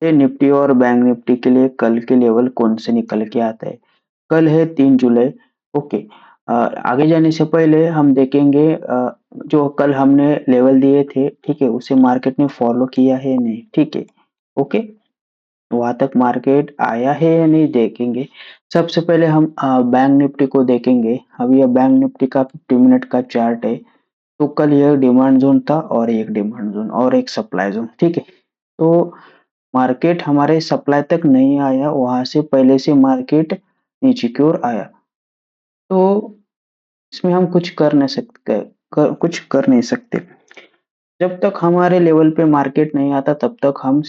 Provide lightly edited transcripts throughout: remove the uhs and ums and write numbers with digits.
ये निफ्टी और bank Nifty के लिए कल के लेवल कौन से निकल के आता है। कल है 3 जुलाई। ओके। आगे जाने से पहले हम देखेंगे जो कल हमने लेवल दिए थे, ठीक है, उसे मार्केट ने फॉलो किया है नहीं, ठीक है। ओके। वहां तक मार्केट आया है या नहीं देखेंगे। सबसे पहले हम बैंक निफ्टी को देखेंगे। अब यह बैंक निफ्टी का 50 मिनट का चार्ट है। तो कल यह डिमांड जोन था और एक डिमांड जोन और एक सप्लाई जोन, ठीक है। तो मार्केट हमारे सप्लाई तक नहीं आया, वहां से पहले से मार्केट नीचे की ओर आया। तो इसमें हम कुछ कर नहीं सकते, कुछ कर नहीं सकते। जब तक हमारे लेवल पे मार्केट नहीं आता तब तक हम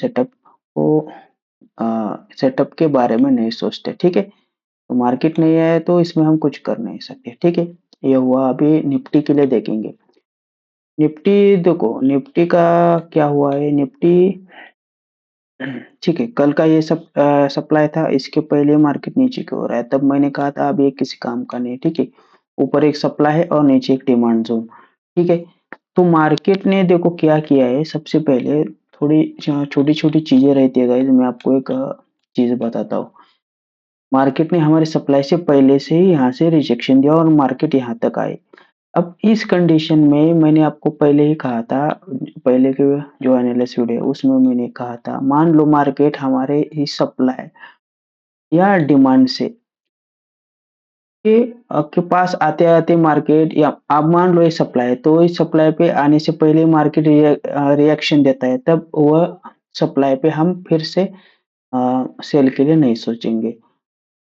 सेटअप के बारे में नहीं सोचते, ठीक है। तो मार्केट नहीं आया तो इसमें हम कुछ कर नहीं सकते, ठीक है। ये हुआ। अभी निफ्टी के लिए देखेंगे। निफ्टी देखो, निफ्टी का क्या हुआ है। निफ्टी ठीक है, कल का ये सब सप्लाई था, इसके पहले मार्केट नीचे की ओर है, तब मैंने कहा था अब ये किसी काम का नहीं, ठीक है। ऊपर एक सप्लाई है और नीचे एक डिमांड जोन, ठीक है। तो मार्केट ने देखो क्या किया है। सबसे पहले थोड़ी छोटी छोटी चीजें रहती है गाइस, मैं आपको एक चीज बताता हूँ। मार्केट ने हमारे सप्लाई से पहले से ही यहाँ से रिजेक्शन दिया और मार्केट यहाँ तक आए। अब इस कंडीशन में मैंने आपको पहले ही कहा था, पहले के जो एनालिसिस वीडियो है उसमें मैंने कहा था, मान लो मार्केट हमारे इस सप्लाई या डिमांड से के पास आते आते मार्केट, या आप मान लो ये सप्लाई है, तो इस सप्लाई पे आने से पहले मार्केट रिएक्शन देता है, तब वह सप्लाई पे हम फिर से सेल के लिए नहीं सोचेंगे,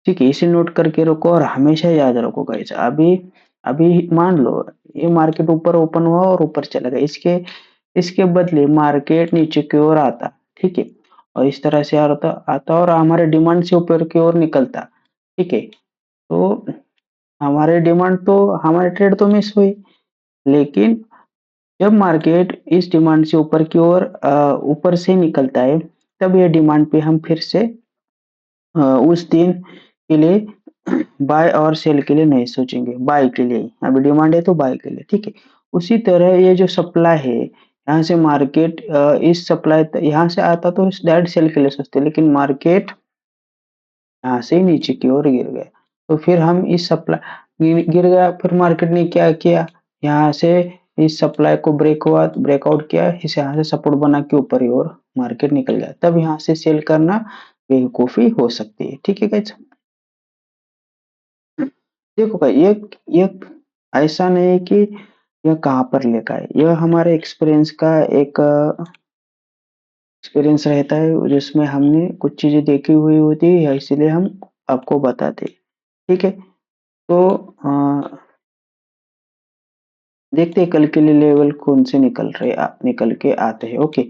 ठीक है। इसे नोट करके रखो और हमेशा याद रखो गाइस। अभी अभी मान लो ये मार्केट ऊपर ओपन हुआ और ऊपर चला गया, इसके इसके बदले मार्केट नीचे की ओर आता, ठीक है, और इस तरह से आता आता और हमारे डिमांड से ऊपर की ओर निकलता, ठीक है। तो हमारे ट्रेड तो मिस हुई, लेकिन जब मार्केट इस डिमांड से ऊपर की ओर ऊपर से निकलता है, तब ये डिमांड पे हम फिर से उस दिन के लिए बाय और सेल के लिए नहीं सोचेंगे, बाय के लिए। अभी डिमांड है तो बाय के लिए, ठीक है। उसी तरह ये जो सप्लाई है, यहाँ से मार्केट इस सप्लाई यहाँ से आता तो डायरेक्ट सेल के लिए सोचते, लेकिन मार्केट यहाँ से नीचे की ओर गिर गया। तो फिर हम इस सप्लाई गिर गया, फिर मार्केट ने क्या किया, यहाँ से इस सप्लाई को ब्रेकआउट किया, इसे यहाँ से सपोर्ट बना के ऊपर की ओर मार्केट निकल गया, तब यहाँ से सेल करना बेवकूफी हो सकती है, ठीक है गाइस। देखो भाई, ये ऐसा नहीं है कि यह कहाँ पर लिखा है, यह हमारे एक्सपीरियंस का एक एक्सपीरियंस रहता है, जिसमें हमने कुछ चीजें देखी हुई होती है, इसीलिए हम आपको बताते हैं, ठीक है। तो देखते हैं कल के लिए लेवल कौन से निकल के आते हैं, ओके।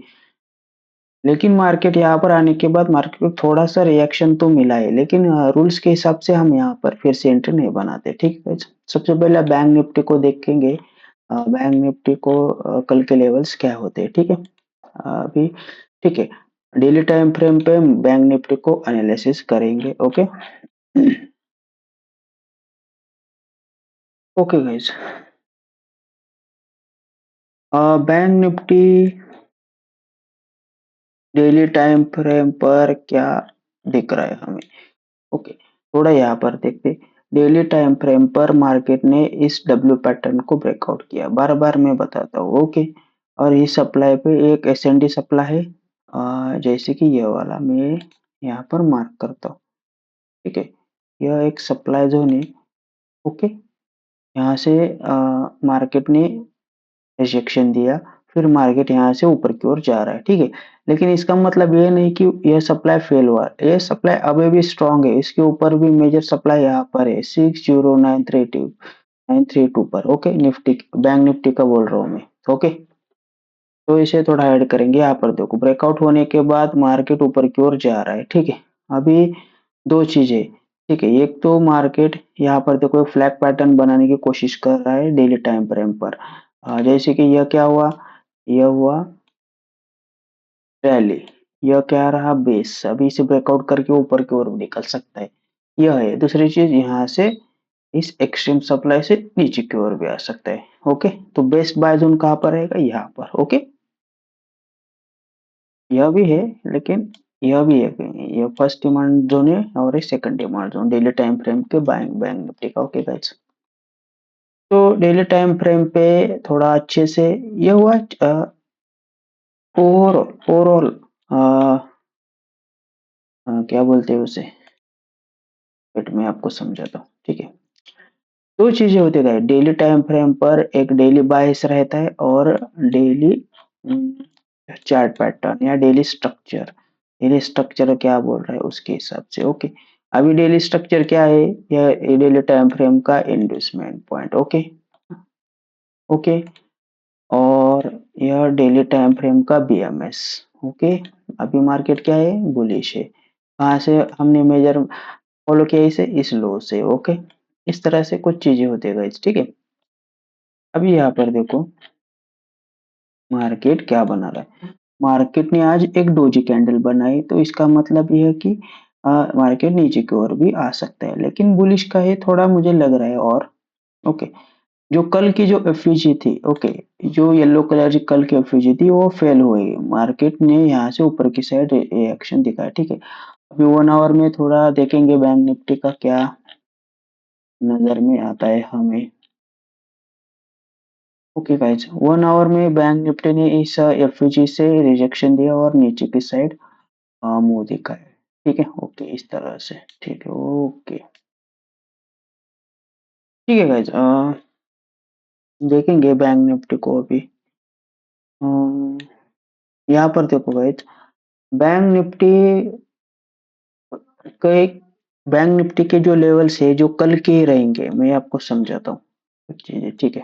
लेकिन मार्केट यहाँ पर आने के बाद मार्केट को थोड़ा सा रिएक्शन तो मिला है, लेकिन रूल्स के हिसाब से हम यहाँ पर फिर से एंट्री नहीं बनाते, ठीक है। सबसे पहले बैंक निफ्टी को देखेंगे। बैंक निफ्टी को कल के लेवल्स क्या होते हैं, ठीक है। अभी ठीक है, डेली टाइम फ्रेम पे बैंक निफ्टी को एनालिसिस करेंगे, okay. Okay guys, bank Nifty daily time frame पर क्या दिख रहा है हमें, ओके। थोड़ा यहाँ पर देखते। डेली टाइम फ्रेम पर मार्केट ने इस डब्ल्यू पैटर्न को ब्रेकआउट किया, बार बार मैं बताता हूँ, ओके। और इस सप्लाई पे एक एसएनडी सप्लाई है, जैसे कि ये वाला मैं यहाँ पर मार्क करता हूँ, ठीक है। यह एक सप्लाई जोन है, ओके। यहाँ से मार्केट ने रिजेक्शन दिया, फिर मार्केट यहाँ से ऊपर की ओर जा रहा है, ठीक है। लेकिन इसका मतलब ये नहीं कि यह सप्लाई फेल हुआ, यह सप्लाई अभी भी स्ट्रांग है। इसके ऊपर भी मेजर सप्लाई यहाँ पर है 60932932 पर, ओके। निफ्टी बैंक निफ्टी का बोल रहा हूँ मैं, ओके। तो इसे थोड़ा ऐड करेंगे। यहाँ पर देखो, ब्रेकआउट होने के बाद मार्केट ऊपर की ओर जा रहा है, ठीक है। अभी दो चीजें, ठीक है। एक तो मार्केट यहाँ पर देखो फ्लैग पैटर्न बनाने की कोशिश कर रहा है डेली टाइम फ्रेम पर। जैसे कि यह क्या हुआ, यह हुआ रैली, यह क्या रहा बेस। अभी इसे ब्रेकआउट करके ऊपर की ओर निकल सकता है, यह है। दूसरी चीज, यहाँ से इस एक्सट्रीम सप्लाई से नीचे की ओर भी आ सकता है, ओके। तो बेस्ट बाय जोन कहाँ पर रहेगा, यहाँ पर, ओके। यह भी है, लेकिन यह भी एक ये फर्स्ट डिमांड जोन है और एक second demand zone daily time frame के बैंक बैंक निफ्टी का। ओके गाइस, तो डेली टाइम फ्रेम पे थोड़ा अच्छे से ये हुआ ओवरऑल क्या बोलते हैं उसे, बट मैं आपको समझाता हूँ, ठीक है। दो चीजें होती है, डेली टाइम फ्रेम पर एक डेली बायस रहता है और डेली चार्ट पैटर्न या डेली स्ट्रक्चर क्या बोल रहा है उसके हिसाब से। ओके, अभी डेली स्ट्रक्चर क्या है, यह डेली टाइम फ्रेम का इंड्यूसमेंट पॉइंट। ओके ओके, और यह डेली टाइम फ्रेम का बीएमएस। ओके, अभी मार्केट क्या है, बुलिश है। कहाँ से हमने मेजर फॉलो किया इसे, इस लो से। ओके, इस तरह से कुछ चीजें होती है गाइस, ठीक है। अभी यहाँ पर देखो मार्केट क्या बना रहा है। मार्केट ने आज एक डोजी कैंडल बनाई, तो इसका मतलब ये है कि मार्केट नीचे की ओर भी आ सकता है, लेकिन बुलिश का ये थोड़ा मुझे लग रहा है। और ओके, जो कल की जो एफयूजी थी, ओके, जो येलो कलर की कल की एफयूजी थी वो फेल हुई, मार्केट ने यहाँ से ऊपर की साइड रिएक्शन दिखाया, ठीक है। अभी 1 आवर में थोड़ा देखेंगे बैंक निफ्टी का क्या नजर में आता है हमें। ओके गाइज, 1 आवर में बैंक निफ्टी ने इस एफयूजी से रिजेक्शन दिया और नीचे की साइड मुंह दिखाया, ठीक है। ओके, इस तरह से, ठीक है। ओके, ठीक है गाइज, देखेंगे बैंक निफ्टी को अभी। यहाँ पर देखो गाइज, बैंक निफ्टी के बैंक निफ्टी के जो लेवल्स है जो कल के ही रहेंगे, मैं आपको समझाता हूँ कुछ चीजें, ठीक है।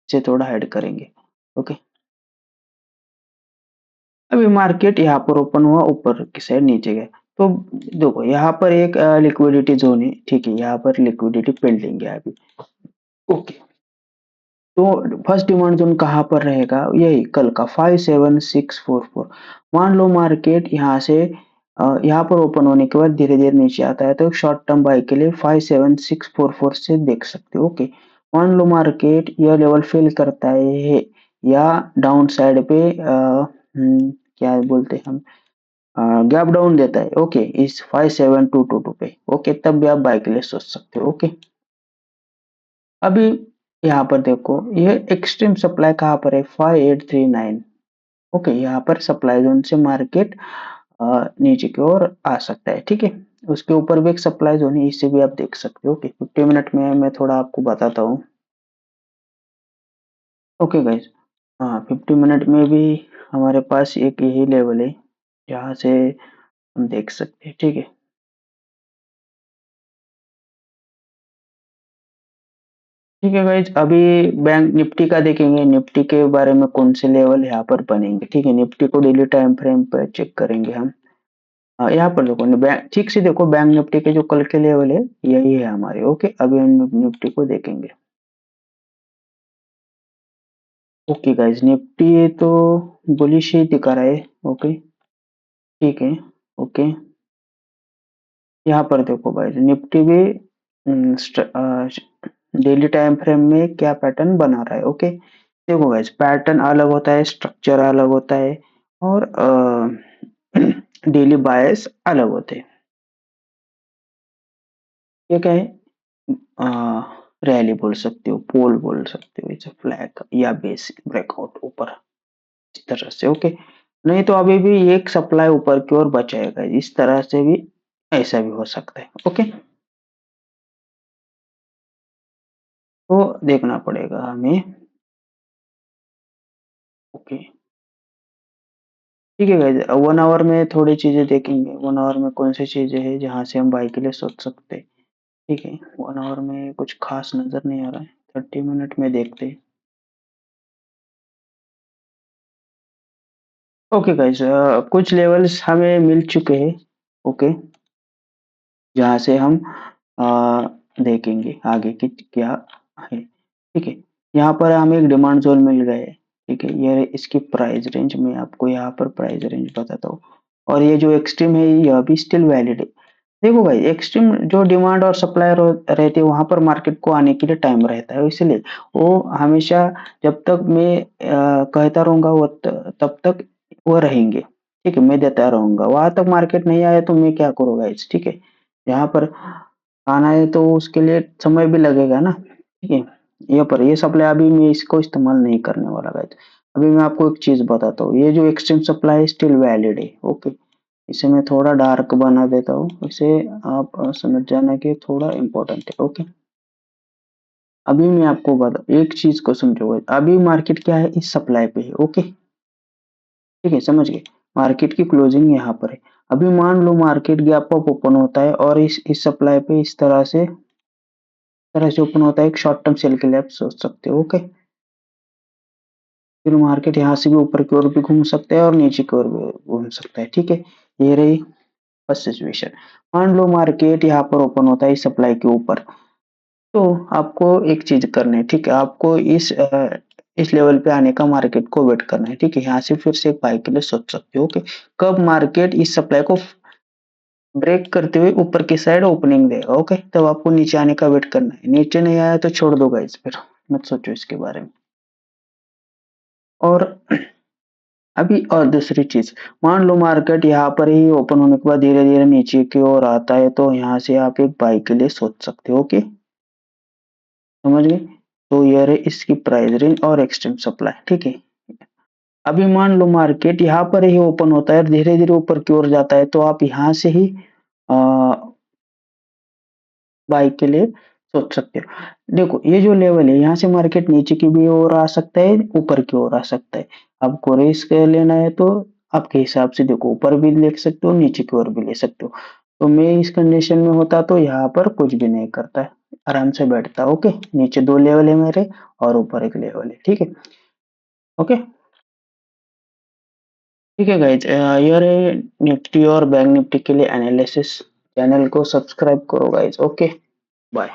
इसे थोड़ा ऐड करेंगे। ओके, अभी मार्केट यहाँ पर ओपन हुआ, ऊपर की साइड नीचे गया, तो देखो यहाँ पर एक लिक्विडिटी जोन है, ठीक है। यहाँ पर लिक्विडिटी पेंडिंग है अभी। ओके, तो फर्स्ट डिमांड जोन कहाँ पर रहेगा, यही कल का 57644। मान लो मार्केट यहाँ से यहाँ पर ओपन होने के बाद धीरे धीरे नीचे आता है, तो शॉर्ट टर्म बाय के लिए 57644 से देख सकते हो। ओके, मान लो मार्केट यह लेवल फिल करता है या डाउन साइड पे क्या बोलते हैं हम, गैप डाउन देता है, ओके, इस 57222 पे, ओके, तब भी आप बाय के लिए सोच सकते हो। ओके, अभी यहाँ पर देखो ये एक्सट्रीम सप्लाई कहाँ पर है, 5839। ओके, यहाँ पर सप्लाई जोन से मार्केट नीचे की ओर आ सकता है, ठीक है। उसके ऊपर भी एक सप्लाई जोन है, इसे भी आप देख सकते हो। ओके, 50 मिनट में मैं थोड़ा आपको बताता हूँ। ओके गाइज, हाँ, 50 मिनट में भी हमारे पास एक यही लेवल है जहाँ से हम देख सकते हैं, ठीक है। ठीक है गाइज, अभी बैंक निफ्टी का देखेंगे, निफ्टी के बारे में कौन से लेवल यहाँ पर बनेंगे, ठीक है। निफ्टी को डेली टाइम फ्रेम पर चेक करेंगे हम। यहाँ पर देखो बैंक, ठीक से देखो, बैंक निफ्टी के जो कल के लेवल है यही है हमारे। ओके, अभी हम निफ्टी को देखेंगे। ओके गाइज, निफ्टी तो बुलिश ही दिखा रहा है। ओके, ठीक है। ओके, यहाँ पर देखो गाइज, निफ्टी भी डेली टाइम फ्रेम में क्या पैटर्न बना रहा है। ओके, देखो गाइज, पैटर्न अलग होता है, स्ट्रक्चर अलग होता है, और डेली बायस अलग होते हैं। ये क्या है, रैली बोल सकते हो, पोल बोल सकते हो, इसे फ्लैग या बेसिक ब्रेकआउट ऊपर, इस तरह से। ओके, नहीं तो अभी भी एक सप्लाई ऊपर की ओर बचाएगा, इस तरह से भी, ऐसा भी हो सकता है। ओके, तो देखना पड़ेगा हमें। ओके, ठीक है गाइज, 1 आवर में थोड़ी चीजें देखेंगे, 1 आवर में कौन सी चीजें हैं जहां से हम बाई के लिए सोच सकते हैं, ठीक है। 1 आवर में कुछ खास नजर नहीं आ रहा है, 30 मिनट में देखते हैं। ओके गाइस, कुछ लेवल्स हमें मिल चुके हैं। ओके, जहाँ से हम देखेंगे आगे की क्या है, ठीक है। यहाँ पर हमें एक डिमांड जोन मिल गया है, ठीक है। ये इसकी प्राइस रेंज, मैं आपको यहाँ पर प्राइस रेंज बताता हूँ। और ये जो एक्सट्रीम है यह भी स्टिल वैलिड है। देखो भाई, एक्सट्रीम जो डिमांड और सप्लाई रहती है वहां पर मार्केट को आने के लिए टाइम रहता है, इसलिए वो हमेशा, जब तक मैं कहता रहूंगा वो तब तक वो रहेंगे, ठीक है, मैं देता रहूंगा, वहां तक मार्केट नहीं आया तो मैं क्या करूँ गाइस, ठीक है। यहाँ पर आना है तो उसके लिए समय भी लगेगा ना, ठीक है। ये पर ये सप्लाई अभी मैं इसको इस्तेमाल नहीं करने वाला गाइस। अभी मैं आपको एक चीज बताता हूँ, ये जो एक्सट्रीम सप्लाई स्टिल वैलिड है, ओके। इसे मैं थोड़ा डार्क बना देता हूँ, इसे आप समझ जाना कि थोड़ा इम्पोर्टेंट है, ओके। अभी मैं आपको बता एक चीज को समझो guys, अभी मार्केट क्या है, इस सप्लाई पे है, ओके, ठीक है, समझ गए। मार्केट की क्लोजिंग यहाँ पर है। अभी मान लो मार्केट गैप अप ओपन होता है और इस सप्लाई पे इस तरह से ओपन होता है, एक शॉर्ट टर्म सेल के लिए आप सोच सकते हो, ओके। फिर मार्केट यहाँ से भी ऊपर की ओर भी घूम सकता है और नीचे की ओर भी घूम सकता है, ठीक है। ये रही फर्स्ट सिचुएशन। मान लो मार्केट यहाँ पर ओपन होता है इस सप्लाई के ऊपर, तो आपको एक चीज करनी है, ठीक है। आपको इस लेवल पे आने का मार्केट को वेट करना है, ठीक है। यहाँ से फिर से एक बाई के लिए सोच सकते हो, ओके। कब मार्केट इस सप्लाई को ब्रेक करते हुए ऊपर की साइड ओपनिंग देगा, ओके, तब आपको नीचे आने का वेट करना है। नीचे नहीं आया तो छोड़ दो गाइस, फिर मत सोचो इसके बारे में। और अभी और दूसरी चीज, मान लो मार्केट यहाँ पर ही ओपन होने के बाद धीरे धीरे नीचे की ओर आता है, तो यहाँ से आप एक बाई के लिए सोच सकते हो, ओके, समझ गए। तो ये रहे इसकी प्राइस रेंज और एक्सट्रीम सप्लाई, ठीक है। अभी मान लो मार्केट यहाँ पर ही ओपन होता है और धीरे धीरे ऊपर की ओर जाता है, तो आप यहाँ से ही बाई के लिए सोच सकते हो। देखो ये जो लेवल है, यहाँ से मार्केट नीचे की भी ओर आ सकता है, ऊपर की ओर आ सकता है। आपको रिस्क लेना है तो आपके हिसाब से देखो, ऊपर भी ले सकते हो, नीचे की ओर भी ले सकते हो। तो मैं इस कंडीशन में होता तो यहाँ पर कुछ भी नहीं करता है, आराम से बैठता, ओके। नीचे 2 लेवल है मेरे और ऊपर एक लेवल है, ठीक है, ओके। ठीक है गाइज, ये रहे निफ्टी और बैंक निफ्टी के लिए एनालिसिस। चैनल को सब्सक्राइब करो गाइज, ओके, बाय।